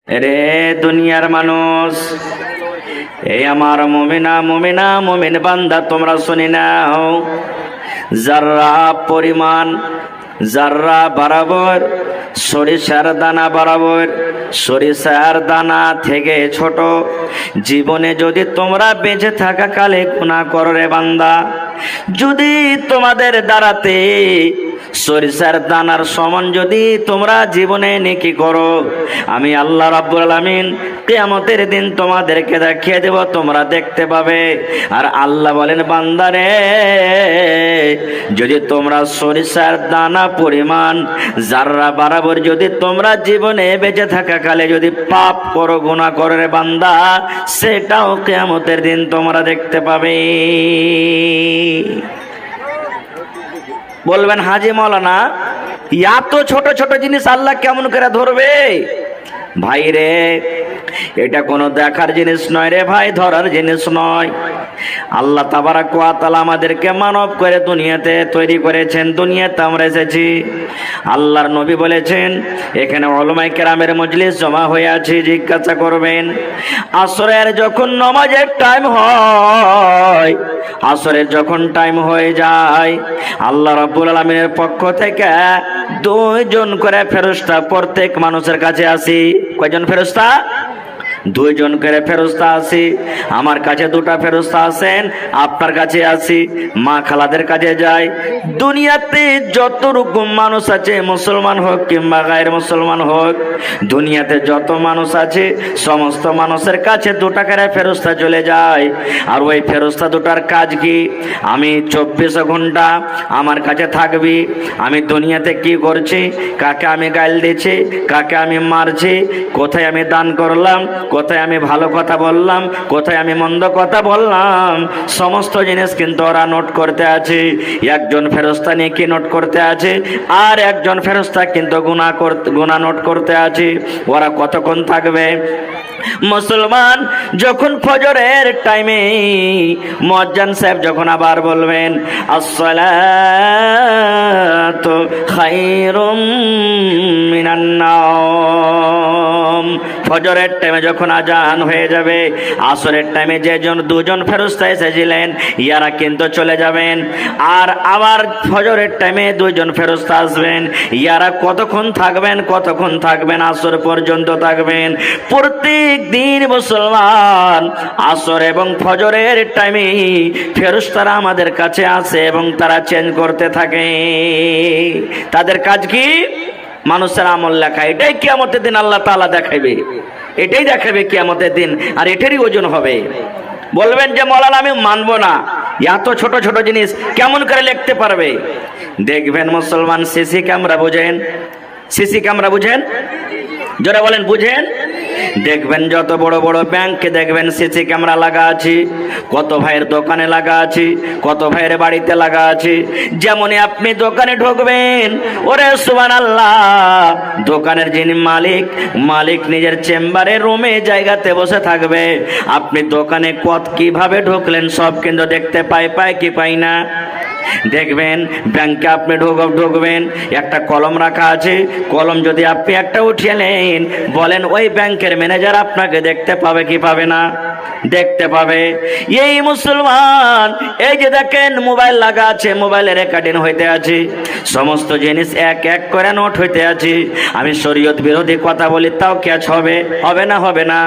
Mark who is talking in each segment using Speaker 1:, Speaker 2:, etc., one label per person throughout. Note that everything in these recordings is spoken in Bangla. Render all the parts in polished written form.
Speaker 1: রে দুনিয়ার মানুষ, এই আমার মুমিন বান্দা তোমরা শুনি নাও, যারা পরিমাণ, যারা বরাবর সরিষার দানা বরাবর, সরিষার দানা থেকে ছোট, জীবনে যদি তোমরা বেঁচে থাকা কালে গুনাহ করো রে বান্দা, যদি তোমাদের দ্বারাতে সরিষার দানার সমান যদি তোমরা জীবনে নেকি করো, আমি আল্লাহ রাব্বুল আলামিন কিয়ামতের দিন তোমাদেরকে দেখিয়ে দেব, তোমরা দেখতে পাবে। আর আল্লাহ বলেন, বান্দারে যদি তোমরা সরিষার দানা পরিমাণ যাররা বরাবর যদি তোমরা জীবনে বেঁচে থাকা কালে যদি পাপ করো, গুনাহ করো রে বান্দা, সেটাও কিয়ামতের দিন তোমরা দেখতে পাবে। বলবেন, হাজি মাওলানা এত ছোট ছোট জিনিস আল্লাহ কেমন করে ধরবে? ভাই রে, এটা কোনো দেখার জিনিস নয় রে ভাই, ধরার জিনিস নয়। আল্লাহ তাবারাক ওয়া তাআলা আমাদেরকে মানব করে দুনিয়াতে তৈরি করেছেন, দুনিয়াতে আমরা এসেছি। আল্লাহর নবী বলেছেন, এখানে উলামায়ে কেরামের মজলিস জমা হয়ে আছে, জিজ্ঞাসা করবেন আসরের যখন নামাজের টাইম হয়, আসরের যখন টাইম হয়ে যায়, আল্লাহ রাব্বুল আলামিনের পক্ষ থেকে দুইজন করে ফেরেশতা প্রত্যেক মানুষের কাছে আসি। কয়জন ফেরেশতা? দুইজন করে ফেরেশতা আসি। আমার কাছে দুটা ফেরেশতা আছেন, আপনার কাছে আসি, মা খালাদের কাছে যাই। দুনিয়াতে যত রকম মানুষ আছে, মুসলমান হোক কিংবা গায়ের মুসলমান হোক, দুনিয়াতে যত মানুষ আছে সমস্ত মানুষের কাছে দুটা করে ফেরেশতা চলে যায়। আর ওই ফেরেশতা দুটার কাজ কি? আমি 24 ঘন্টা আমার কাছে থাকবি, আমি দুনিয়াতে কি করছি, কাকে আমি গাল দিচ্ছি, কাকে আমি মারছি, কোথায় আমি দান করলাম, কোথায় আমি ভালো কথা বললাম, কোথায় আমি মন্দ কথা বললাম, সমস্ত জিনিস কিন্তু ওরা নোট করতে আছে। একজন ফেরেশতা নিয়ে কি নোট করতে আছে, আর একজন ফেরেশতা কিন্তু গুনাহ নোট করতে আছে। ওরা কতক্ষণ থাকবে? মুসলমান যখন ফজরের টাইমে মুয়াজ্জিন সাহেব যখন আবার বলবেন, আসসালাতু খায়রুম মিনান নাওম, ফজরের টাইমে যখন আজান হয়ে যাবে, আসরের টাইমে দুজন ফেরেশতা এসেছিলেন ইয়ারা কিন্তু চলে যাবেন। আর আবার ফজরের টাইমে দুইজন ফেরেশতা আসবেন, ইয়ারা কতক্ষণ থাকবেন? আসর পর্যন্ত থাকবেন। প্রত্যেক দিন মুসলমান আসর এবং ফজরের টাইমে ফেরেশতারা আমাদের কাছে আসে এবং তারা চেঞ্জ করতে থাকে। তাদের কাজ কি? মানুষের আমল লেখা। এটাই কিয়ামতের দিন আল্লাহ তাআলা দেখাবে, এটাই দেখাবে কিয়ামতের দিন, আর এটারই ওজন হবে। বলবেন যে মাওলানা আমি মানবো না, এত ছোট ছোট জিনিস কেমন করে লিখতে পারবে? দেখবেন মুসলমান, সিসি ক্যামেরা বুঝেন? সিসি ক্যামেরা বুঝেন? যারা বলেন বুঝেন? দেখবেন যত বড় বড় ব্যাংকে দেখবেন সিসি ক্যামেরা লাগা আছে, কত ভাইয়ের দোকানে লাগা আছে, কত ভাইয়ের বাড়িতে লাগা আছে। যেমনই আপনি দোকানে ঢুকবেন, ওরে সুবহানাল্লাহ, দোকানের যিনি মালিক নিজের চেম্বারে রুমে জায়গাতে বসে থাকবে। আপনি দোকানে কিভাবে ঢুকলেন সব কিন্তু দেখতে পায় কি পাই না? দেখবেন ব্যাংকে আপনি ঢুকবেন, একটা কলম রাখা আছে, কলম যদি আপনি একটা উঠিয়ে নেন, বলেন ওই ব্যাংকের ম্যানেজার আপনাকে দেখতে পাবে কি পাবে না? দেখতে পাবে। এই মুসলমান, এই যে দেখেন মোবাইল লাগা আছে, মোবাইলে রেকর্ডিং হইতে আছে, সমস্ত জিনিস এক এক করে নোট হইতে আছে। আমি শরীয়ত বিরোধী কথা বলি তাও ক্যাচ হবে হবে না?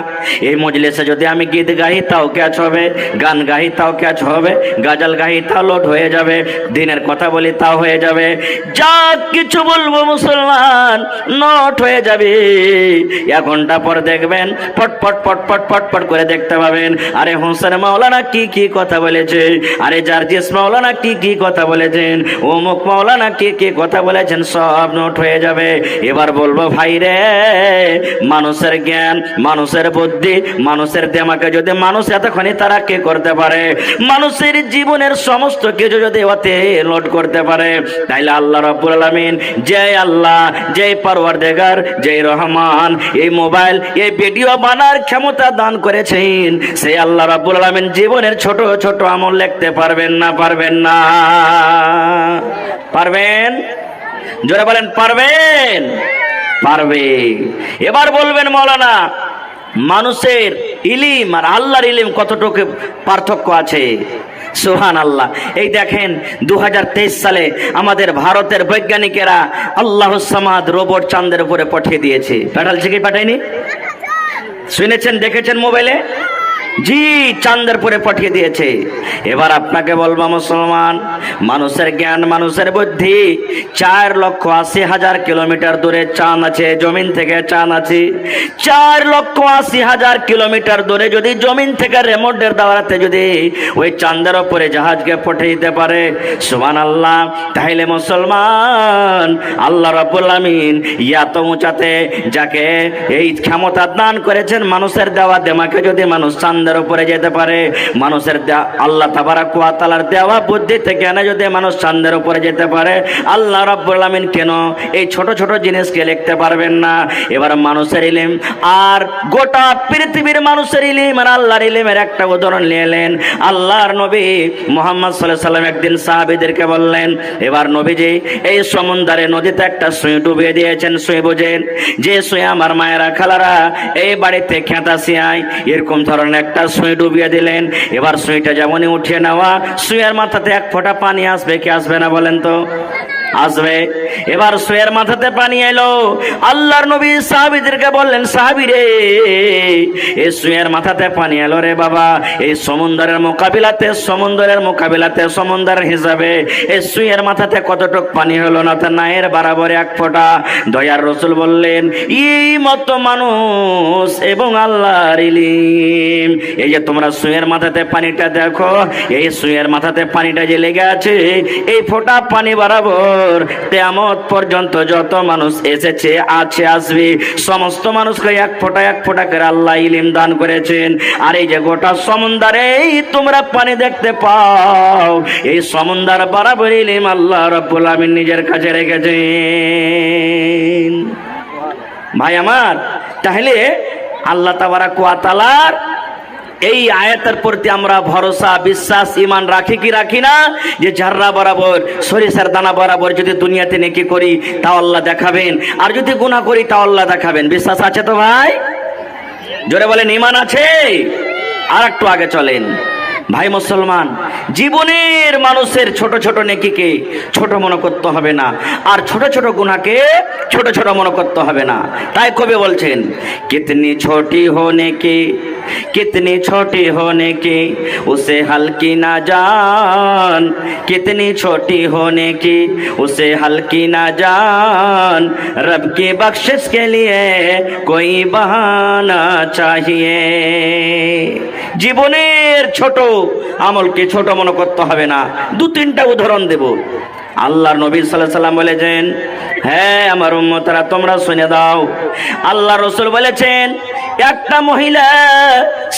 Speaker 1: এই মজলিসে যদি আমি গীত গাই তাও ক্যাচ হবে, গান গাই তাও ক্যাচ হবে, গাজাল গাই তাও লোড হয়ে যাবে, দিনের কথা বলি তাও হয়ে যাবে, যা কিছু বলবো মুসলমান নোট হয়ে যাবে। 1 ঘন্টা পর দেখবেন পট করে দেখতে পাবেন, আরে হোসেন মাওলানা কি কথা বলেছে, আরে জার্জিস মাওলানা কি কথা বলেছেন, অমুক মাওলানা কি কথা বলেছেন, সব নোট হয়ে যাবে। এবার বলবো, ভাই রে, মানুষের জ্ঞান, মানুষের বুদ্ধি, মানুষের দিমাগে যদি মানুষ এতক্ষণে তারা কি করতে পারে, মানুষের জীবনের সমস্ত কিছু যদি ওতে লোড করতে পারে, তাইলে আল্লাহ রাব্বুল আলামিন, যে আল্লাহ, যে পরওয়ারদিগার, যে রহমান, এই মোবাইল, এই ভিডিও বানার ক্ষমতা দান করেছেন, সেই আল্লাহ রাব্বুল আলামিন জীবনের ছোট ছোট আমল লিখতে পারবেন না? পারবেন? জোরে বলেন পারবেন? পারবে। এবার বলবেন মৌলানা, মানুষের ইলিম আর আল্লাহর ইলিম কতটুকু পার্থক্য আছে? সুবহানাল্লাহ। এই দেখেন 2023 সালে আমাদের ভারতের বৈজ্ঞানিকেরা আল্লাহুস সামাদ রোবট চাঁদের উপরে পাঠিয়ে দিয়েছে। পাঠালছে কি পাঠায়নি? শুনেছেন, দেখেছেন মোবাইলে? জি, চাঁদের উপরে পাঠিয়ে দিয়েছে। এবার আপনাকে বলবো মুসলমান, মানুষের জ্ঞান, মানুষের বুদ্ধি, 4,80,000 কিলোমিটার দূরে চাঁদ আছে, জমিন থেকে চাঁদ আছে। 4,80,000 কিলোমিটার দূরে যদি জমিন থেকে রিমোটের দ্বারাতে যদি ওই চাঁদের উপরে জাহাজকে পাঠিয়ে দিতে পারে, সুবহানাল্লাহ, তাহলে মুসলমান আল্লাহ রাব্বুল আমিন এত উঁচাতে যাকে এই ক্ষমতা দান করেছেন, মানুষের দেওয়া দেমাকে যদি মানুষ চাঁদের উপরে যেতে পারে, মানুষের আল্লাহ তাবারাক ওয়া তাআলার দেওয়া বুদ্ধি থেকে না যদি মানুষ চাঁদের উপরে যেতে পারে, আল্লাহ রাব্বুল আমিন কেন এই ছোট ছোট জিনিসকে লিখতে পারবেন না? এবার মানুষের ইলম আর গোটা পৃথিবীর মানুষের ইলম আর আল্লাহর ইলমের একটা উদাহরণ নিলেন। আল্লাহর নবী মুহাম্মদ সাল্লাল্লাহু আলাইহি সাল্লাম একদিন সাহাবীদেরকে বললেন, এবার নবীজি এই সমুদ্রে নদীতে একটা সুই ডুবিয়ে দিয়েছেন। সুই বোঝেন, যে সুই আমার মায়েরা খালারা এই বাড়িতে খেতা সিয়ায়, এরকম ধরনের একটা সুই ডুবিয়ে দিলেন। এবার সুইটা যেমনই উঠিয়ে নেওয়া, সুইয়ের মাথাতে এক ফোঁটা পানি আসবে কি আসবে না বলেন তো? আসবে। এবার সুইয়ের মাথাতে পানি এলো। আল্লাহর নবী সাহাবীদেরকে বললেন, সাহাবী রে, এই সুইয়ের মাথাতে পানি এলো রে বাবা, এই সমুদ্রের মোকাবিলাতে সমুদ্রের হিসাবে এই সুইয়ের মাথাতে কতটুক পানি হলো না? তা নায়ের বরাবর এক ফোঁটা। দয়ার রাসূল বললেন, এই মতো মানুষ এবং আল্লাহর ইলম, এই যে তোমরা সুইয়ের মাথাতে পানিটা দেখো, এই সুইয়ের মাথাতে পানিটা যে লেগে আছে, এই ফোঁটা পানি বরাবর কিয়ামত পর্যন্ত যত মানুষ এসেছে, আছে, আসবে, সমস্ত মানুষকে এক ফোঁটা করে আল্লাহ ইলম দান করেছেন। আর এই যে গোটা সমুদ্রে তোমরা পানি দেখতে পাও, এই সমুদ্র বরাবর ইলম আল্লাহ রাব্বুল আমিন নিজের কাছে রেখেছেন। ভাই আমার, তাহলে আল্লাহ তাবারাক ওয়া তাআলার এই আয়াতের প্রতি আমরা ভরসা, বিশ্বাস, ঈমান রাখি কি রাখি না? যে জাররা বরাবর, সরিষার দানা বরাবর যদি দুনিয়াতে নেকি করি তাও আল্লাহ দেখাবেন, আর যদি গুনাহ করি তাও আল্লাহ দেখাবেন। বিশ্বাস আছে তো ভাই? জোরে বলেন, ঈমান আছে? আর একটু আগে চলেন ভাই মুসলমান। জীবনের মানুষের ছোট ছোট নেকিকে ছোট মনে করতে হবে না, আর ছোট ছোট গুনাহকে ছোট ছোট মনে করতে হবে না। তাই কবি বলছেন, কিতনি ছোটি হোনে কি, कितनी छोटी होने की उसे हल्की ना जान, कितनी छोटी होने की उसे हल्की ना जान, रब की बख्शिश के लिए कोई बहाना चाहिए। জীবনের ছোট আমলকে ছোট মনে করতে হবে না। দু তিনটা উদাহরণ দেব। আল্লাহর নবী সাল্লাল্লাহু আলাইহি সাল্লাম বলেছেন, হ্যাঁ আমার উম্মতরা তোমরা শুনে দাও, আল্লাহ রাসূল বলেছেন, একটা মহিলা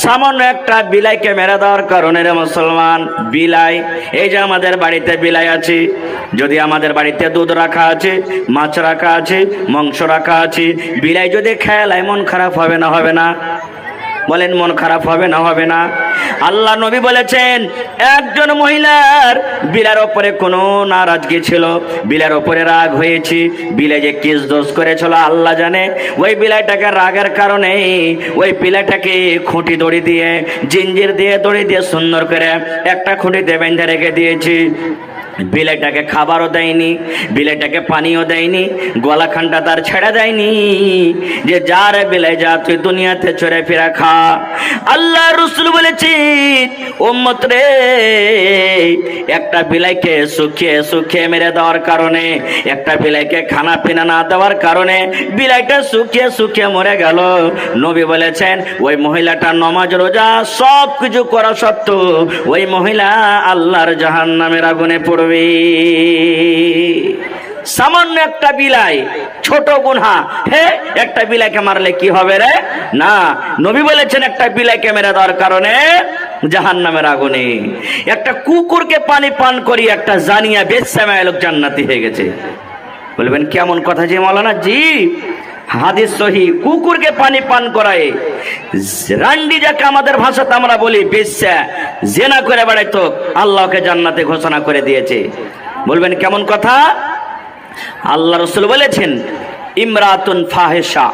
Speaker 1: সামান্য একটা বিলাইকে মেরে দেওয়ার কারণে রে মুসলমান, বিলাই, এই যে আমাদের বাড়িতে বিলাই আছে, যদি আমাদের বাড়িতে দুধ রাখা আছে, মাছ রাখা আছে, মাংস রাখা আছে, বিলাই যদি খেলায় মন খারাপ হবে না? হবে না? বলেন, মন খারাপ হবে না? হবে না? আল্লাহ নবী বলেছেন, একজন মহিলার বিলার ওপরে কোনো নারাজগি ছিল, বিলার ওপরে রাগ হয়েছে, বিলাই যে কিস দোষ করেছিল আল্লাহ জানে। ওই বিলাইটাকে রাগের কারণে ওই বিলাইটাকে খুঁটি দড়ি দিয়ে, জিঞ্জির দিয়ে, দড়ি দিয়ে সুন্দর করে একটা খুঁটিতে বেঁধে রেখে দিয়েছি। বিলাইটাকে খাবারও দেয়নি, বিলাইটাকে পানিও দেয়নি, গলাখানটা তার ছেড়ে দেয়নি যে যার বিলাই যা তুই দুনিয়াতে চড়ে ফিরা খা। আল্লাহ রাসূল বলেছেন, উম্মত রে, একটা বিলাইকে শুকিয়ে শুকিয়ে মেরে দেওয়ার কারণে, একটা বিলাইকে খানা পিনা না দেওয়ার কারণে বিলাইটা শুকিয়ে শুকিয়ে মরে গেল। নবী বলেছেন, ওই মহিলাটা নামাজ রোজা সব কিছু করা সত্ত্বেও ওই মহিলা আল্লাহর জাহান্নামের আগুনে পড়বে। সামান্য একটা বিলাই, ছোট গুনাহ, হে একটা বিলাইকে মারলে কি হবে রে? না, নবী বলেছেন একটা বিলাইকে মেরে দেওয়ার কারণে জাহান্নামের আগুনে। একটা কুকুরকে পানি পান করি একটা জানিয়া বেশ্যাময় লোক জান্নাতি হয়ে গেছে। বলবেন কেমন কথা যে মাওলানা? জি, হাদিস সহি। কুকুরকে পানি পান করায়, রান্ডি যাকে আমাদের ভাষাতে আমরা বলি বেশ্যা, জেনা করে বেড়াইতো, আল্লাহকে জান্নাতে ঘোষণা করে দিয়েছে। বলবেন কেমন কথা? আল্লাহ রাসূল বলেছেন, ইমরাতুন ফাহিশা,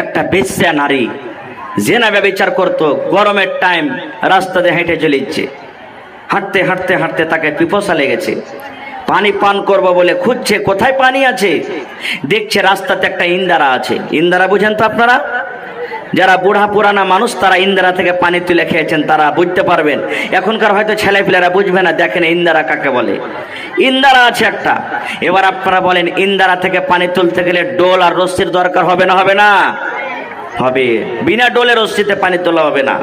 Speaker 1: একটা বেশ্যা নারী জেনা ব্যভিচার করত, গরমের টাইম রাস্তা দিয়ে হেঁটে চলেছে, হাঁটতে হাঁটতে হাঁটতে তাকে পিপাসা লেগেছে, পানি পান করব বলে খুঁজছে কোথায় পানি আছে, দেখছে রাস্তাতে একটা ইন্দারা আছে। ইন্দারা বুঝেন তো আপনারা? যারা বুড়া পুরানা মানুষ তারা ইন্দারা থেকে পানি তুলে খেয়েছেন, তারা বুঝতে পারবেন। এখনকার হয়তো ছেলেপিলেরা বুঝবে না। দেখেন ইন্দারা কাকে বলে। ইন্দারা আছে একটা। এবার আপনারা বলেন, ইন্দারা থেকে পানি তুলতে গেলে ডোল আর রশ্মির দরকার হবে না? হবে না? হবে। বিনা ডোলে রশ্মিতে পানি তোলা হবে না।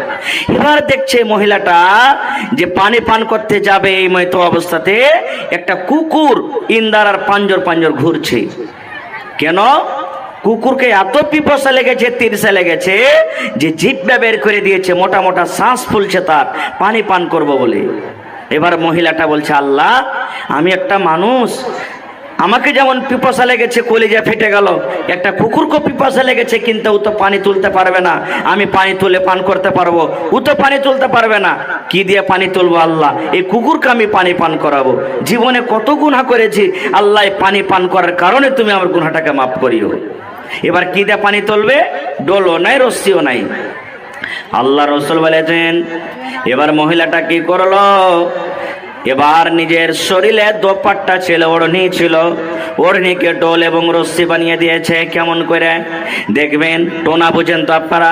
Speaker 1: এবার দেখছে মহিলাটা যে পানি পান করতে যাবে, এই মতো অবস্থাতে একটা কুকুর ইন্দারার পাঞ্জর পাঞ্জর ঘুরছে। কেন? কুকুরকে এত পিপাসা লেগেছে, তিরসা লেগেছে যে জিহ্বা বের করে দিয়েছে, মোটা মোটা শ্বাস ফুলছে তার পানি পান করব বলে। এবার মহিলাটা বলছে, আল্লাহ, আমি একটা মানুষ, আমাকে যেমন পিপাসা লেগেছে, কলিজা ফেটে গেল, একটা কুকুরকে পিপাসা লেগেছে, কিন্তু ও তো পানি তুলতে পারবে না, আমি পানি তুলে পান করতে পারবো, ও তো পানি তুলতে পারবে না, কি দিয়ে পানি তুলবো? আল্লাহ, এই কুকুরকে আমি পানি পান করাবো। জীবনে কত গুনাহ করেছি, আল্লাহ পানি পান করার কারণে তুমি আমার গুনাহটাকে মাফ করিও। এবার কি দিয়ে পানি তুলবে? ডোলও নাই, রশ্মিও নাই। আল্লাহ রসুল বলেছেন, এবার মহিলাটা কি করলো? এবার নিজের শরীরে দোপাট্টা ছিল, ওড়নি ছিল, ওড়নিকে ডোল এবং রশ্মি বানিয়ে দিয়েছে। কেমন করে দেখবেন? টোনা বুঝেন তো আপনারা?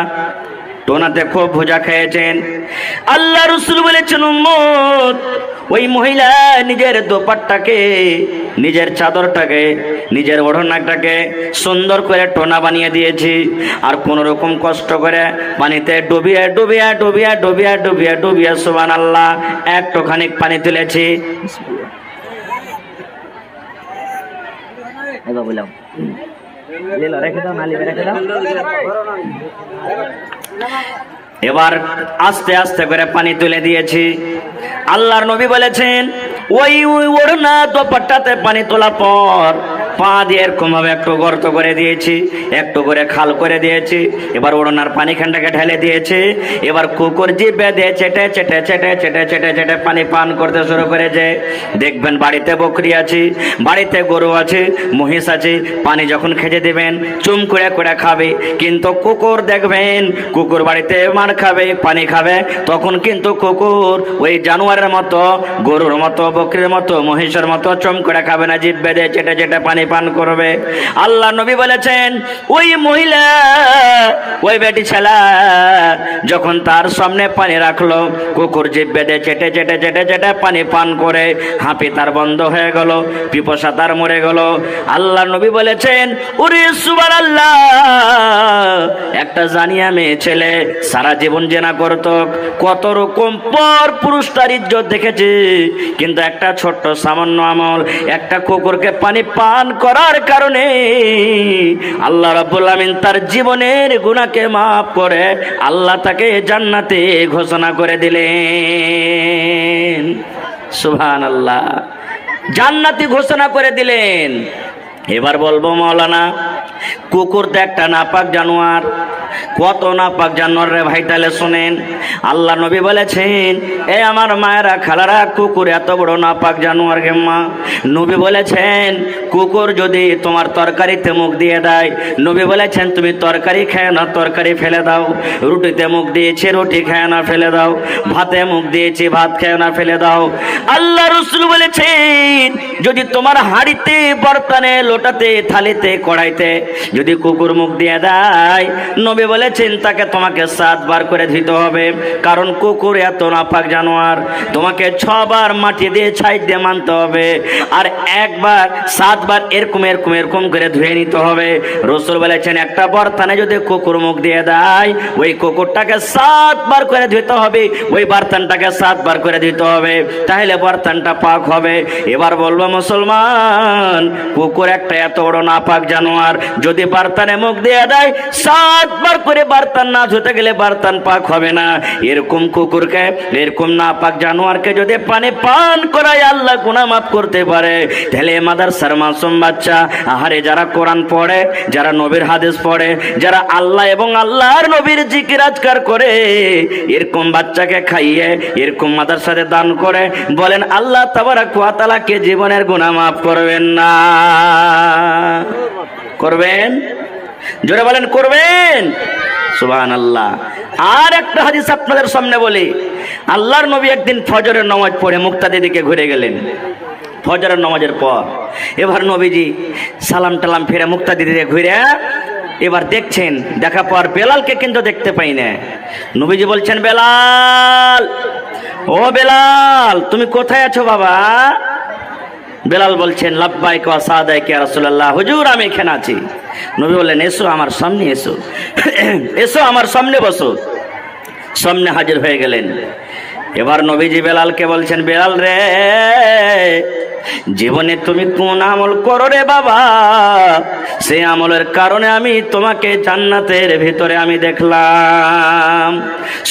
Speaker 1: টোনাতে খুব ভুজা খেয়েছেন। আল্লাহ রসুল বলেছেন, উম্মত, ওই মহিলা নিজের দোপাট্টাকে, নিজের চাদরটাকে, নিজের ওড়নাটাকে সুন্দর করে টোনা বানিয়ে দিয়েছি, আর কোন রকম কষ্ট করে পানিতে ডুবিয়ে ডুবিয়ে ডুবিয়ে ডুবিয়ে ডুবিয়ে ডুবিয়ে সুবহানাল্লাহ একটুখানি পানি তুলেছি। এবার আস্তে আস্তে করে পানি তুলে দিয়েছি। আল্লাহর নবী বলেছেন, ওই ওড়না দোপাট্টাতে পানি তোলার পর পা দিয়ে এরকম ভাবে একটু গর্ত করে দিয়েছি, একটু করে খাল করে দিয়েছি। এবার ওড়নার পানি খানটাকে ঢেলে দিয়েছে। এবার কুকুর জিভে দিয়ে চেটে চেটে চেটে চেটে চেটে চেটে পানি পান করতে শুরু করেছে। দেখবেন বাড়িতে বকরি আছে, বাড়িতে গরু আছে, মহিষ আছে, পানি যখন খেতে দেবেন চুম করে করে খাবে। কিন্তু কুকুর দেখবেন, কুকুর বাড়িতে মার খাবে, পানি খাবে, তখন কিন্তু কুকুর ওই জানোয়ারের মতো, গরুর মতো, বকরির মতো, মহিষের মতো চুম করে খাবে না, জিভ বেঁধে চেটে চেটে পানি পান করবে। আল্লাহ নবী বলেছেন, ওই মহিলা, ওই বেটি ছেলা যখন তার সামনে পানি রাখলো, কুকুর জিভ বেঁধে চেটে চেটে চেটে চেটে পানি পান করে হাঁপি তার বন্ধ হয়ে গেল, পিপাসা তার মরে গেল। আল্লাহ নবী বলেছেন, ওরে সুবহানাল্লাহ, একটা জানিয়া মেয়ে ছেলে সারা জীবন জেনা করত, কত রকম পর পুরুষ তার ইজ্জত দেখেছে, কিন্তু একটা ছোট্ট সামান্য আমল, একটা কুকুরকে পানি পান করার কারণে আল্লাহ রাব্বুল আমিন তার জীবনের গুনাহকে মাফ করে আল্লাহ তাকে জান্নাতে ঘোষণা করে দিলেন। সুবহানাল্লাহ, জান্নাতি ঘোষণা করে দিলেন। এবার বলবো, মাওলানা, কুকুর তো একটা নাপাক জানোয়ার, কত নাপাক জানোয়ার রে ভাই। তাহলে শোনেন, আল্লাহ নবী বলেছেন, এ আমার মায়েরা, খালারা, কুকুর এত বড় নাপাক জানোয়ার গে মা। নবী বলেছেন, কুকুর যদি তোমার তরকারিতে মুখ দিয়ে দেয়, নবী বলেছেন তুমি তরকারি খেয়ে না, তরকারি ফেলে দাও। রুটিতে মুখ দিয়েছে, রুটি খেয়ে না, ফেলে দাও। ভাতে মুখ দিয়েছে, ভাত খেয়ে না, ফেলে দাও। আল্লাহ রাসূল বলেছেন, যদি তোমার হাঁড়িতে, বর্তনে, লোটাতে, থালিতে, কড়াইতে যদি কুকুর মুখ দিয়ে দেয়, নবী বলেছেন তাকে তোমাকে 7 বার করে ধুতে হবে। কারণ কুকুর এত নাপাক জানোয়ার, তোমাকে 6 বার মাটি দিয়ে ছাই দিয়ে মানতে হবে, আর 1 বার 7 বার এরকম এরকম এরকম করে ধুয়ে নিতে হবে। রাসূল বলেছেন, একটা বর্তনে যদি কুকুর মুখ দিয়ে দেয়, ওই কুকুরটাকে 7 বার করে ধুতে হবে, ওই বর্তনটাকে 7 বার করে ধুতে হবে, তাহলে বর্তনটা পাক হবে। এবার বলবো মুসলমান, কুকুর একটা এত বড় নাপাক জানোয়ার, যদি বর্তনে মুখ দিয়ে দেয়, 7 বার করে বর্তন না ধুতে গেলে বর্তন পাক হবে না। এরকম কুকুরকে, এরকম নাপাক জানোয়ারকে যদি পানি পান করায় আল্লাহ গুনাহ মাফ করতে পারে, তাহলে মাদ্রাসার মাসুম বাচ্চা, আহারে যারা কোরআন পড়ে, যারা নবীর হাদিস পড়ে, যারা আল্লাহ এবং আল্লাহর নবীর জিকির আজকার করে, এরকম বাচ্চাকে খাইয়ে, এরকম মাদ্রাসাতে দান করে, বলেন আল্লাহ তাবারাক ওয়া তাআলা কে জীবনের গুনাহ মাফ করবেন না? করবেন? জোরে বলেন করবেন? সুবহানাল্লাহ। আর একটা হাদিস আপনাদের সামনে বলি। আল্লাহর নবী একদিন ফজরের নামাজ পড়ে মুক্তাদির দিকে ঘুরে গেলেন। ফজরের নামাজের পর এবার নবীজি সালাম টালাম ফিরে মুক্তাদির দিকে ঘুরে এবার দেখছেন, দেখা পর বেলালকে কিন্তু দেখতে পাই না। নবীজি বলছেন, বেলাল, ও বেলাল, তুমি কোথায় আছো বাবা? বেলাল বলছেন, লাব্বাইক ওয়া সাদাইক ইয়া রাসূলুল্লাহ, হুজুর আমি এখানে আছি। নবী বললেন, এসো আমার সামনে এসো, এসো আমার সামনে বসো। সামনে হাজির হয়ে গেলেন। এবার নবীজি বেলালকে বলছেন, বেলাল রে, জীবনে তুমি কোন আমল করো রে বাবা, সেই আমলের কারণে আমি তোমাকে জান্নাতের ভিতরে আমি দেখলাম।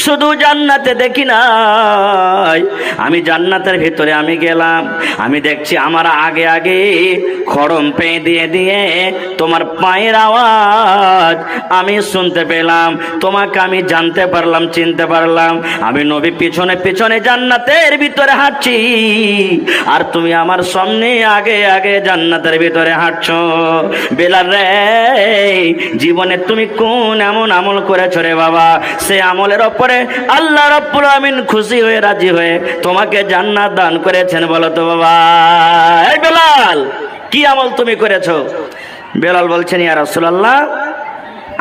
Speaker 1: শুধু জান্নাতে দেখি নাই, আমি জান্নাতের ভিতরে আমি গেলাম, আমি দেখছি আমার আগে আগে খড়ম পেয়ে দিয়ে দিয়ে তোমার পায়ের আওয়াজ আমি শুনতে পেলাম, তোমাকে আমি জানতে পারলাম, চিনতে পারলাম। আমি নবী পিছনে পিছনে জান্নাতের ভিতরে হাঁটছি, আর তুমি আমার সামনে আগে আগে জান্নাতের ভিতরে হাঁটছো। বেলাল রে, জীবনে তুমি কোন এমন আমল করেছো রে বাবা, সে আমলের ওপরে আল্লাহ রাব্বুল আমিন খুশি হয়ে রাজি হয়ে তোমাকে জান্নাত দান করেছেন, বলো তো বাবা। এই বেলাল, কি আমল তুমি করেছো? বেলাল বলছেন, ইয়া রাসূলুল্লাহ,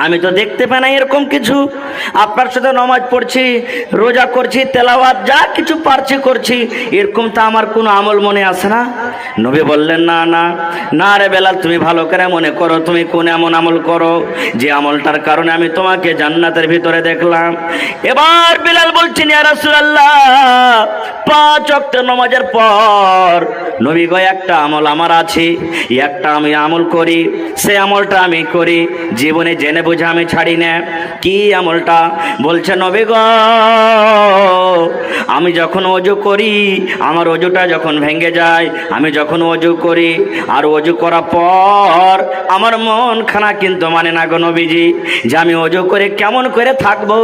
Speaker 1: আমি তো দেখতে পাই না এরকম কিছু, আপনার সাথে নামাজ পড়ছি, রোজা করছি, তেলাওয়াত যা কিছু পারছি করছি, এরকম তো আমার কোনো আমল মনে আসে না। নবী বললেন, না না না রে বেলাল, তুমি ভালো করে মনে করো, তুমি কোন এমন আমল করো যে আমলটার কারণে আমি তোমাকে জান্নাতের ভিতরে দেখলাম। এবার বেলাল বলছেন, ইয়া রাসূলুল্লাহ, 5 ওয়াক্ত নামাজের পর নবী গো একটা আমল আমার আছে, একটা আমি আমল করি, সেই আমলটা আমি করি, জীবনে জেনে বুঝে আমি ছাড়ি না। কি আমলটা? বলছে, নবী গো, আমি যখন ওযু করি, আমার ওযুটা যখন ভেঙে যায়, আমি যখন ওযু করি আর ওযু করার পর আমার মন খানা কিন্তু মানে না গো নবীজি, যে আমি ওযু করে কেমন করে থাকবো,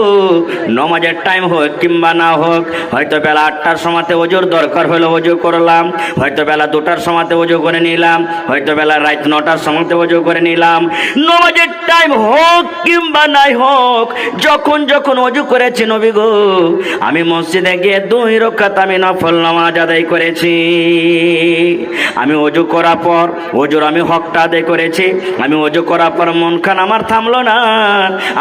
Speaker 1: নামাজের টাইম হোক কিংবা না হোক, হয়তো বেলা 8টার সময়তে ওযুর দরকার হলো ওযু করলাম, হয়তো বেলা 2টার সময়তে ওযু করে নিলাম, হয়তো বেলা রাত 9টার সময়তে ওযু করে নিলাম, নামাজের টাইম হোক কিংবা নাই হোক, যখন যখন ওযু করেছি নবী গো, আমি মসজিদে গিয়ে 2 রাকাত আমি নফল নামাজ আদায় করেছি। আমি ওযু করার পর ওযুর আমি হকটা আদায় করেছি। আমি ওযু করার পর মন খান আমার থামলো না,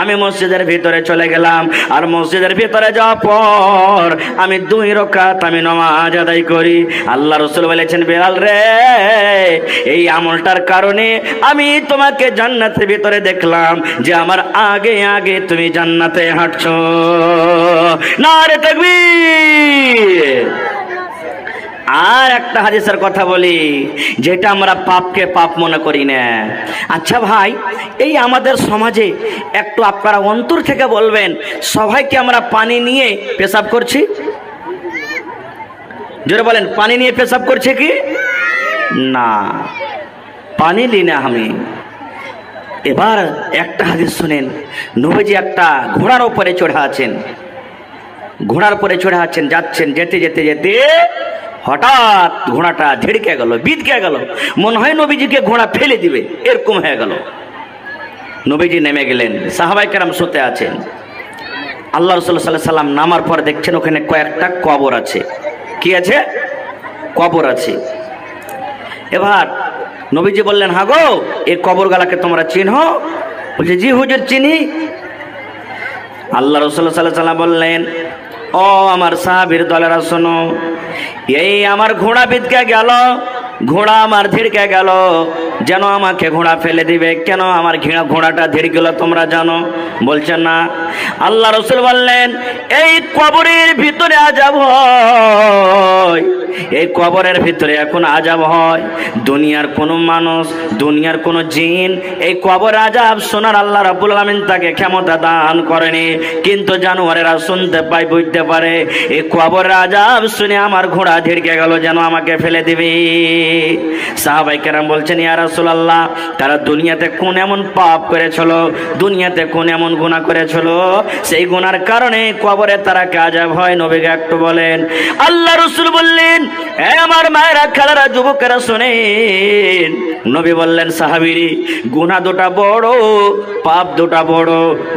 Speaker 1: আমি মসজিদের ভিতরে চলে গেলাম, আর মসজিদের ভিতরে যাওয়ার পর আমি 2 রাকাত আমি নামাজ আদায় করি। আল্লাহ রাসূল বলেছেন, বেলাল রে, এই আমলটার কারণে আমি তোমাকে জান্নাতের ভিতরে দেখলাম, যে আমার আগে আগে তুমি জান্নাতে হাঁটছো। নারে তাকবীর। আর একটা হাদিসের কথা বলি, যেটা আমরা পাপকে পাপ মনে করি না। আচ্ছা ভাই, এই আমাদের সমাজে একটু আপনারা অন্তর থেকে বলবেন, সবাইকে আমরা পানি নিয়ে পেশাব করছি? জোরে বলেন, পানি নিয়ে পেশাব করছে কি না? পানি লি না আমি। এবার একটা হাদিস শুনেন, নবীজি একটা ঘোড়ার উপরে চড়ে আছেন, ঘোড়ার উপরে চড়ে আছেন, যাচ্ছেন, যেতে যেতে যেতে হঠাৎ ঘোড়াটা ঝিড়কে গেল, বিদকে গেল, মনে হয় নবীজিকে ঘোড়া ফেলে দিবে, এরকম হয়ে গেল। নবীজি নেমে গেলেন, সাহাবায়ে কেরাম শুতে আছেন। আল্লাহ রাসূল সাল্লাল্লাহু আলাইহি সাল্লাম নামার পর দেখছেন ওখানে কয়েকটা কবর আছে। কি আছে? কবর আছে। এবার নবীজি বললেন, হ্যাঁ গো, এই কবরগুলোকে তোমরা চিনো? বলছে, জি হুজুর চিনি। আল্লাহ রাসূল সাল্লাল্লাহু আলাইহি সাল্লাম বললেন, ও আমার সাহাবীর দলেরা শোনো, এই আমার ঘোড়া বিদকে গেল, ঘোড়া আমার ধিড়কে গেল, যেন আমাকে ঘোড়া ফেলে দিবে। কেন আমার ঘোড়াটা ধিড় গেল তোমরা জানো? বলছেন না। আল্লাহ রাসূল বললেন, এই কবরের ভিতরে আযাব হয়, এই কবরের ভিতরে এখন আযাব হয়। দুনিয়ার কোনো মানুষ, দুনিয়ার কোনো জিন এই কবর আযাব শোনার আল্লাহ রাব্বুল আলামিন তাকে ক্ষমতা দান করেনি, কিন্তু জানোয়ারেরা শুনতে পায়, বুঝতে পারে। এই কবর আযাব শুনে আমার ঘোড়া ধিড়কে গেল, যেন আমাকে ফেলে দিবে। সাহাবায়ে কেরাম বলছেন, ইয়া রাসূলুল্লাহ, তারা দুনিয়াতে কোন এমন পাপ করেছিল, দুনিয়াতে কোন এমন গুনাহ করেছিল, সেই গুনার কারণে কবরে তারা আযাব হয়, নবীকে একটু বলেন। আল্লাহ রাসূল বললেন, হে আমার মায়েরা, খালারা, যুবকেরা শুনেন। নবী বললেন, সাহাবীরি, গুনাহ দুটা বড়, পাপ দুটা বড়,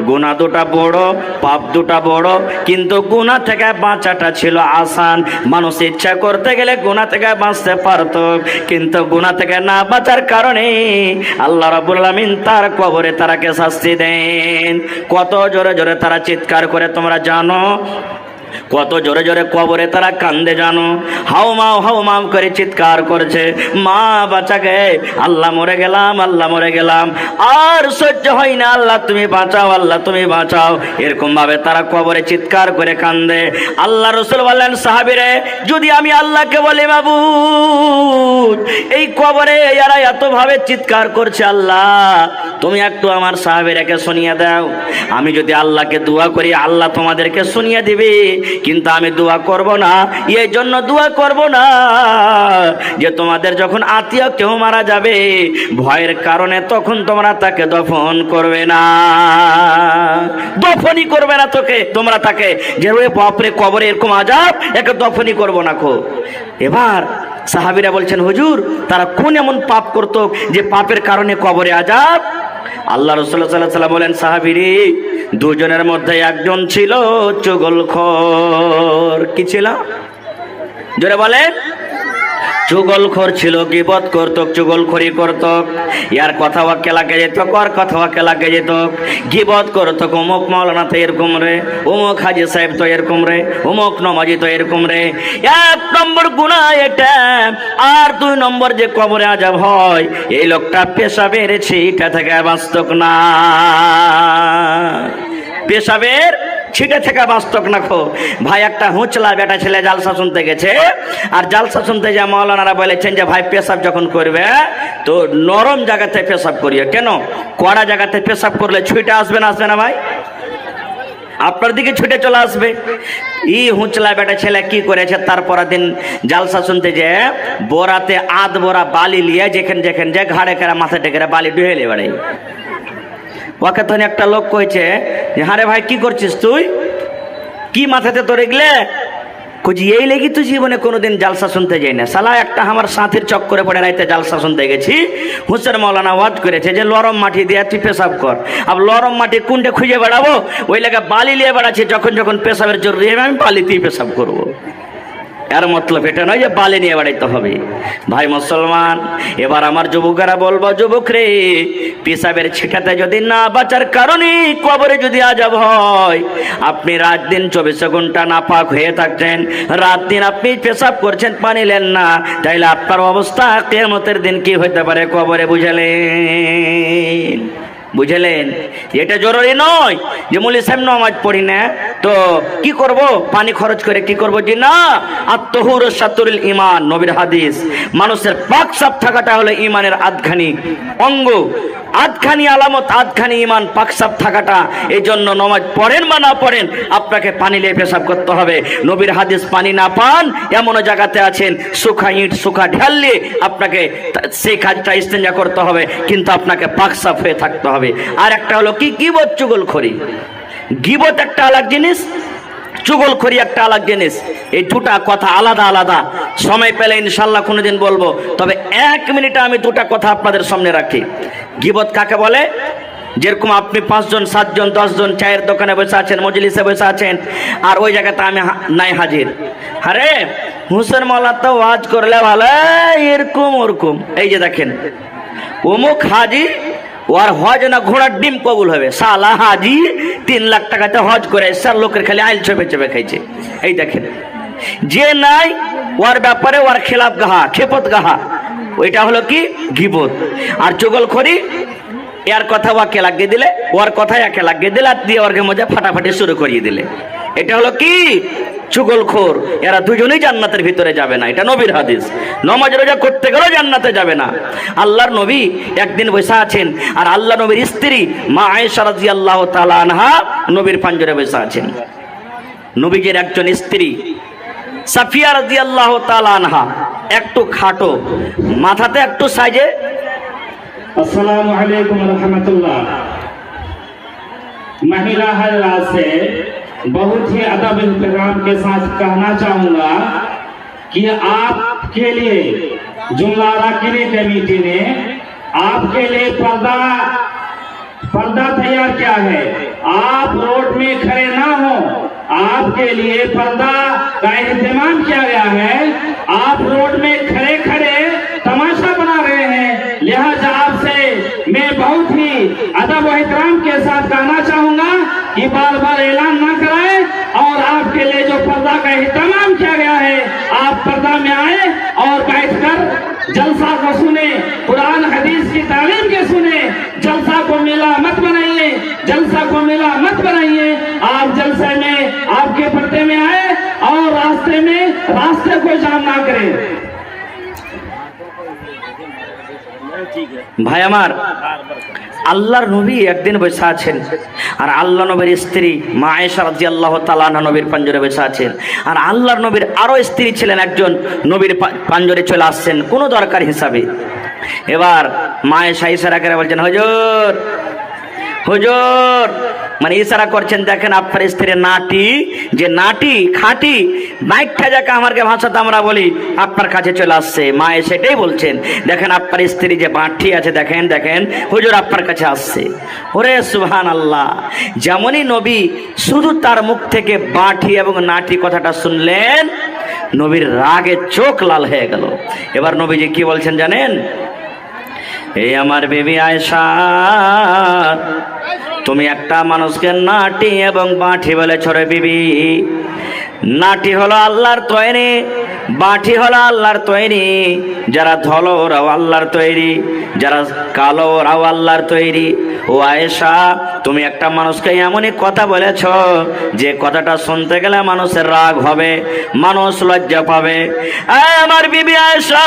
Speaker 1: গুনাহ দুটা বড়, পাপ দুটা বড়, কিন্তু গুনাহ থেকে বাঁচাটা ছিল আসান। মানুষ ইচ্ছা করতে গেলে গুনাহ থেকে বাঁচতে পারত, কিন্তু গুনাহ থেকে না বাঁচার কারণে আল্লাহ রাব্বুল আলামিন তার কবরে তারাকে শাস্তি দেন। কত জোরে জোরে তারা চিৎকার করে তোমরা জানো? কত জোরে জোরে কবরে তারা কান্দে জানো? হাউমাউ করে চিৎকার করছে, মা বাঁচাকে, আল্লাহ মরে গেলাম, আল্লাহ মরে গেলাম, আর সহ্য হয় না, আল্লাহ তুমি বাঁচাও, আল্লাহ তুমি বাঁচাও। এরকম ভাবে তারা কবরে চিৎকার করে কান্দে। আল্লাহ রাসূল বললেন, সাহাবীরে, যদি আমি আল্লাহকে বলি, মাবুদ, এই কবরে এরা এত ভাবে চিৎকার করছে, আল্লাহ তুমি একটু আমার সাহাবীরাকে শুনিয়ে দাও। আমি যদি আল্লাহকে দোয়া করি, আল্লাহ তোমাদেরকে শুনিয়ে দিবে, কিন্তু আমি দোয়া করব না। এই জন্য দোয়া করব না যে তোমাদের যখন আত্মীয় কেউ মারা যাবে, ভয়ের কারণে তখন তোমরা তাকে দফন করবে না, দফনই করবে না তোমরা তাকে, যে ওই বাপরে কবরে এরকম আযাব, একে দফনই করব না। এবার সাহাবীরা বলছেন, হুজুর, তারা কোন এমন পাপ করত যে পাপের কারণে কবরে আযাব? আল্লাহ রাসূল সাল্লাল্লাহু আলাইহি ওয়াসাল্লাম বলেন, সাহাবীরে, দুজনের মধ্যে একজন ছিল চুগলখোর। কি ছিল? জোরে বলেন। চুগলখোর ছিল, গীবত করত, চুগলখড়ি করত, ইয়ার কথা ওয়াকে লাগে যেত, কর কথা ওয়াকে লাগে যেত, গীবত করত, অমুক মাওলানা তো এরকম রে, অমুক হাজি সাহেব তো এরকম রে, অমুক নমাজি তো এরকম রে। এক নম্বর গুনাহ এটা। আর দুই নম্বর, যে কবরে আযাব হয়, এই লোকটা পেশাবের ছিটা থেকে বাঁচত না, পেশাবের ছিটে থেকে বাঁচতক না। ভাই, একটা হুঁচলা বেটা ছেলে জালসা শুনতে গেছে, আর জালসা শুনতে যা মাওলানারা বলেছেন যে ভাই, পেশাব যখন করবে তো নরম জায়গাতে পেশাব করিও। কেন? কড়া জায়গাতে পেশাব করলে ছুটে আসবে না, আসবে না ভাই? আপনার দিকে ছুটে চলে আসবে। ই হুঁচলা বেটা ছেলে কি করেছে, তারপর দিন জালসা শুনতে যে বোরাতে আধ বোরা বালি লিয়ে যেখানে যেখানে যে ঘাড়ে কেরা মাথা টেকেরা বালি ডুয়েলে বেড়াই। ওকে তখন একটা লোক কইছে, হারে ভাই, কি করছিস তুই? কি মাথাতে তোর এগলে? কইছি, এই লেগে তুই জীবনে কোনোদিন জালসা শুনতে যাই না শালা। একটা আমার সাথীর চক্করে পড়ে রাইতে জালসা শুনতে গেছি, হুসেন মাওলানা ওয়াজ করেছে যে লরম মাটি দিয়ে তুই পেশাব কর। আর লরম মাটি কোনটা খুঁজে বেড়াবো? ওই লেগে বালি নিয়ে বেড়াচ্ছি, যখন যখন পেশাবের জরুরি হবে আমি বালিতেই পেশাব করবো। এর মতলব এটা নয় যে বালি নিয়ে বেড়াইতে হবে। ভাই মুসলমান, এবার আমার যুবকেরা বলবো, যুবক রে, পেশাবের ছিটাতে যদি না বাঁচার কারণে কবরে যদি আযাব হয়, আপনি রাত দিন 24 ঘন্টা নাপাক হয়ে থাকছেন, রাত দিন আপনি পেশাব করছেন, পানি নেন না, তাইলে আপনার অবস্থা কিয়ামতের দিন কি হইতে পারে কবরে। বুঝলেন? বুঝলেন? এটা জরুরি নয় যে মৌলভী সাহেব নামাজ পড়ি না তো কি করব, পানি খরচ করে কি করব, যে না। আত-তাহুর শাতরুল ঈমান, নবীর হাদিস। মানুষের পাক সাফ থাকাটা হলো ঈমানের আধখানি অঙ্গ, আধখানি আলামত, আধখানি ঈমান, পাক সাফ থাকাটা। এই জন্য নামাজ পড়েন বা না পড়েন, আপনাকে পানি নিয়ে পেশাব করতে হবে। নবীর হাদিস, পানি না পান এমন জায়গাতে আছেন, শুখা ইট শুখা ঢাললে আপনাকে সেই কাজটা ইস্তেঞ্জা করতে হবে, কিন্তু আপনাকে পাক সাফ হয়ে থাকতে হবে। আর একটা হলো কি, গীবত, চুগলখড়ি। গীবত একটা আলাদা জিনিস, চুগলখড়ি একটা আলাদা জিনিস। এই দুটা কথা আলাদা আলাদা। সময় পেলে ইনশাআল্লাহ কোনোদিন বলবো, তবে 1 মিনিটে আমি দুটা কথা আপনাদের সামনে রাখি। গীবত কাকে বলে? যেরকম আপনি 5 জন 7 জন 10 জন চায়ের দোকানে বসে আছেন, মজলিসে বসে আছেন, আর ওই জায়গাতে আমি নাই হাজির। আরে হুসেন মাওলানা তো ওয়াজ করলে ভালো, এরকম ওরকম। এই যে দেখেন, অমুক হাজি, ওর হজ না ঘোড়ার ডিম কবুল হবে। সালা হাজি 3 লাখ টাকাতে হজ করে এসে লোকের খালি আইল চেপে চেপে খাইছে। এই দেখেন, যে নাই ওর ব্যাপারে ওর খেলাফ গাহা, খেপত গাহা, ওইটা হলো কি গীবত। আর চুগলখড়ি, এর কথা ওকে লাগিয়ে দিলে, ওর কথা একে লাগিয়ে দিলে, আর দিয়ে ওর মধ্যে ফাটাফাটি শুরু করিয়ে দিলে, এটা হলো কি চুগলখোর। এরা দুজনেই জান্নাতের ভিতরে যাবে না, এটা নবীর হাদিস। নামাজ রোজা করতে গেলেও জান্নাতে যাবে না। আল্লাহর নবী একদিন বসে আছেন, আর আল্লাহ নবীর স্ত্রী মা আয়েশা রাদিয়াল্লাহু তাআলা আনহা নবীর পাঞ্জরে বসে আছেন। নবীজির একজন স্ত্রী সাফিয়া রাদিয়াল্লাহু তাআলা আনহা একটু খাটো, মাথাতে একটু সাইজে।
Speaker 2: अस्सलामु अलैकुम रहमतुल्लाह। महिला हजरात से बहुत ही अदब एहतराम के साथ कहना चाहूंगा कि आपके लिए जुमला राकिनी कमेटी ने आपके लिए पर्दा तैयार किया है। आप रोड में खड़े ना हो, आपके लिए पर्दा का इंतजाम किया गया है। आप रोड में खड़े खड़े तमाशा बना रहे हैं, लिहाजा आपसे मैं बहुत ही अदब व एहतराम के साथ कहना चाहूंगा कि बार बार ऐलान ना कराएं और आपके लिए जो पर्दा का इंतजाम किया गया है, आप पर्दा में आए और बैठकर जलसा को सुने, कुरान हदीस की तालीम के सुने। जलसा को मेला मत बनाइए, जलसा को मेला मत बनाइए। आप जलसे में आपके पर्दे में आए और रास्ते को जाम ना करें।
Speaker 1: ভাই আমার, আল্লাহর নবী একদিন বসে আছেন, আর আল্লাহ নবীর স্ত্রী মা আয়েশা রাদিয়াল্লাহু তাআলা আনহা নবীর পাঞ্জরে বসে আছেন। আর আল্লাহর নবীর আরো স্ত্রী ছিলেন একজন, নবীর পাঞ্জরে চলে আসছেন কোনো দরকার হিসাবে। এবার মা আয়েশা ইশারা করে বলছেন, হুজুর হুজুর, মানে ইশারা করছেন। দেখেন আপনার স্ত্রী নাটি, যে নাটি খাঁটি বাইকটা যাকে আমাকে ভাষাতে আমরা বলি, আপনার কাছে চলে আসছে। মা সেটাই বলছেন, দেখেন আপনার স্ত্রী যে বাঁটি আছে, দেখেন দেখেন হুজুর আপনার কাছে আসছে। ওরে সুবহানাল্লাহ, যেমনই নবী শুধু তার মুখ থেকে বাঁটি এবং নাটি কথাটা শুনলেন, নবীর রাগে চোখ লাল হয়ে গেল। এবার নবীজি কি বলছেন জানেন? এই আমার বিবি আয়েশা, তুমি একটা মানুষকে নাটি এবং বাঁটি বলেছ রে বিবি। নাটি হলো আল্লাহর তৈরি, বাঁটি হলো আল্লাহর তৈরি। যারা ধলো ওরাও আল্লাহর তৈরি, যারা কালো ওরাও আল্লাহর তৈরি। ও আয়েশা, তুমি একটা মানুষকে এমনই কথা বলেছ যে কথাটা শুনতে গেলে মানুষের রাগ হবে, মানুষ লজ্জা পাবে। আমার বিবি আয়েশা,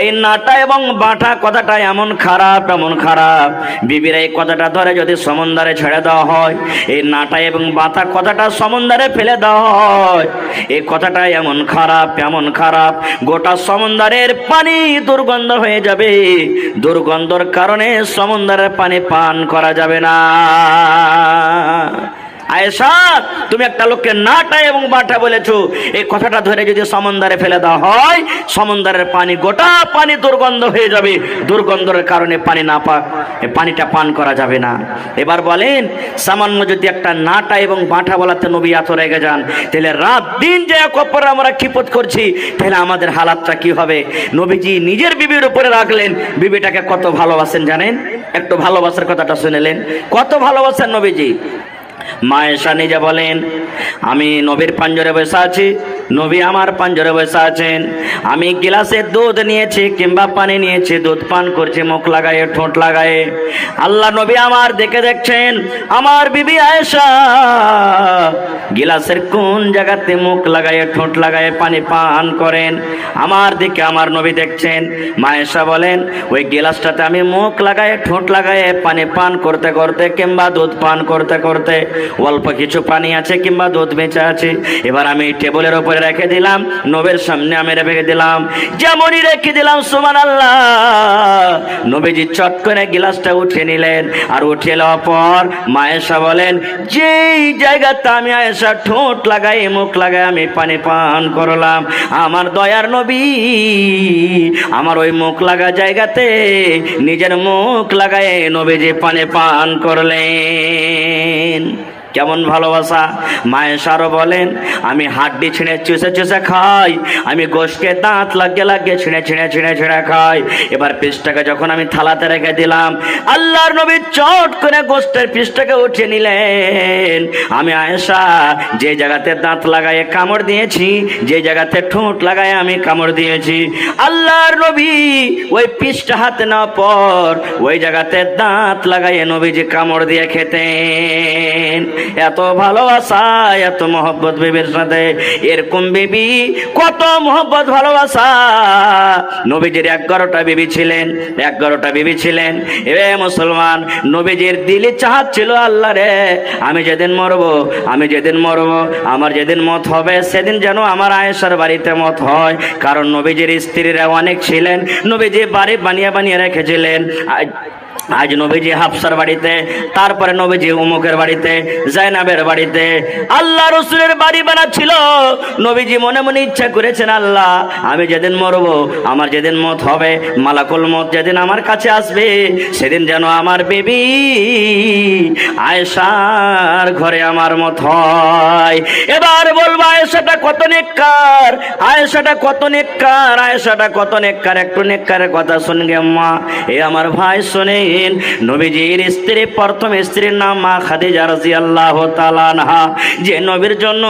Speaker 1: এই নাটা এবং বাঁটা কথাটা এমন খারাপ, এমন খারাপ। বিবির এই কথাটা ধরে যদি সমুদ্রে ছেড়ে দেওয়া হয়, এই নাটা এবং বাঁটা কথাটা সমুদ্রে ফেলে দেওয়া হয়, এই কথাটা এমন খারাপ, এমন খারাপ, গোটা সমুদ্রের পানি দুর্গন্ধ হয়ে যাবে। দুর্গন্ধর কারণে সমুদ্রের পানি পান করা যাবে না। আয়েশা, তুমি একটা লোককে নাটা এবং বাটা বলেছো, এই কথাটা ধরে যদি সমুদ্রে ফেলে দেওয়া হয়, সমুদ্রের পানি গোটা পানি দুর্গন্ধ হয়ে যাবে। দুর্গন্ধের কারণে পানিটা পান করা যাবে না। এবার বলেন, সামান্য যদি একটা নাটা এবং বাটা বলাতে নবী এত রেগে যান, তাহলে রাত দিন যে এক অপরে আমরা খিপত করছি, তাহলে আমাদের হালাতটা কি হবে? নবীজি নিজের বিবির উপরে রাখলেন, বিবিটাকে কত ভালোবাসেন জানেন? একটু ভালোবাসার কথাটা শুনেলেন, কত ভালোবাসেন নবীজি। মা আয়েশা নিজে বলেন, আমি নবীর পাঞ্জরে বসে আছি, নবী আমার পাঞ্জরে বসে আছেন। আমি গিলাসে দুধ নিয়েছি কিংবা পানি নিয়েছি, দুধ পান করছি মুখ লাগায়ে, ঠোঁট লাগায়ে। আল্লাহ নবী আমার দেখে দেখছেন আমার বিবি আয়েশা গিলাসের কোন জায়গাতে মুখ লাগায়ে, ঠোঁট লাগায়ে পানি পান করেন। আমার দিকে আমার নবী দেখছেন। মা আয়েশা বলেন, ওই গিলাসটাতে আমি মুখ লাগায়ে, ঠোঁট লাগায়ে পানি পান করতে করতে কিংবা দুধ পান করতে করতে অল্প কিছু পানি আছে কিংবা দুধ বেঁচে আছে। এবার আমি টেবিলের উপরে রেখে দিলাম, নবীর সামনে আমি রেখে দিলাম। যেমনই রেখে দিলাম, সুবহানাল্লাহ, নবীজি চট করে গিলাসটা উঠিয়ে নিলেন। আর উঠিয়ে নেওয়ার পর মা আয়েশা বলেন, যেই জায়গাতে আমি আয়েশা ঠোঁট লাগাই, মুখ লাগাই আমি পানি পান করলাম, আমার দয়ার নবী আমার ওই মুখ লাগা জায়গাতে নিজের মুখ লাগায় নবীজি পানি পান করলেন। কেমন ভালোবাসা! মা আয়েশারও বলেন, আমি হাড্ডি ছিঁড়ে চুষে চুষে খাই, আমি গোশকে দাঁত লাগিয়ে লাগিয়ে ছিঁড়ে ছিঁড়ে ছিঁড়ে ছিঁড়ে খাই। এবার পিসটাকে যখন আমি থালাতে রেখে দিলাম, আল্লাহর নবী চট করে গোশতের পিসটাকে উঠিয়ে নিলেন। আমি আয়েশা যে জায়গাতে দাঁত লাগায় কামড় দিয়েছি, যে জায়গাতে ঠোঁট লাগায় আমি কামড় দিয়েছি, আল্লাহর নবী ওই পিসটা হাতে নেওয়ার পর ওই জায়গাতে দাঁত লাগায় নবীজি কামড় দিয়ে খেতেন। এত ভালোবাসা, এত মহব্বত বিবির সাথে। এরকম বিবি কত মহব্বত ভালোবাসা। নবীজির 11টা বিবি ছিলেন, 11টা বিবি ছিলেন। এ মুসলমান, নবীজির দিলে চাহাত ছিল, আল্লাহ রে আমি যেদিন মরবো, আমি যেদিন মরবো, আমার যেদিন মত হবে সেদিন যেন আমার আয়েশার বাড়িতে মত হয়। কারণ নবীজির স্ত্রীরা অনেক ছিলেন, নবীজি বাড়ি বানিয়ে বানিয়ে রেখেছিলেন। আজ নবীজি হাফসার বাড়িতে, তারপরে নবীজি উমুকের বাড়িতে, জাইনাবের বাড়িতে, আল্লাহ রসুলের বাড়ি বানাচ্ছিল। নবীজি মনে মনে ইচ্ছা করেছেন, আল্লাহ আমি যেদিন মরবো, আমার যেদিন মত হবে, মালাকুল মত যেদিন আমার কাছে আসবে, সেদিন যেন আমার বিবি আয়েশার ঘরে আমার মত হয়। এবার বলবো আয়েশাটা কত নেককার, আয়েশাটা কত নেককার, আয়েশাটা কত নেককার। একটু নেককারের কথা শুনগে মা, এ আমার ভাই শোনেন। নবীজির স্ত্রী, প্রথম স্ত্রীর নাম মা খাদিজা রাদিয়াল্লাহু তাআলা আনহা, যে নবীর জন্য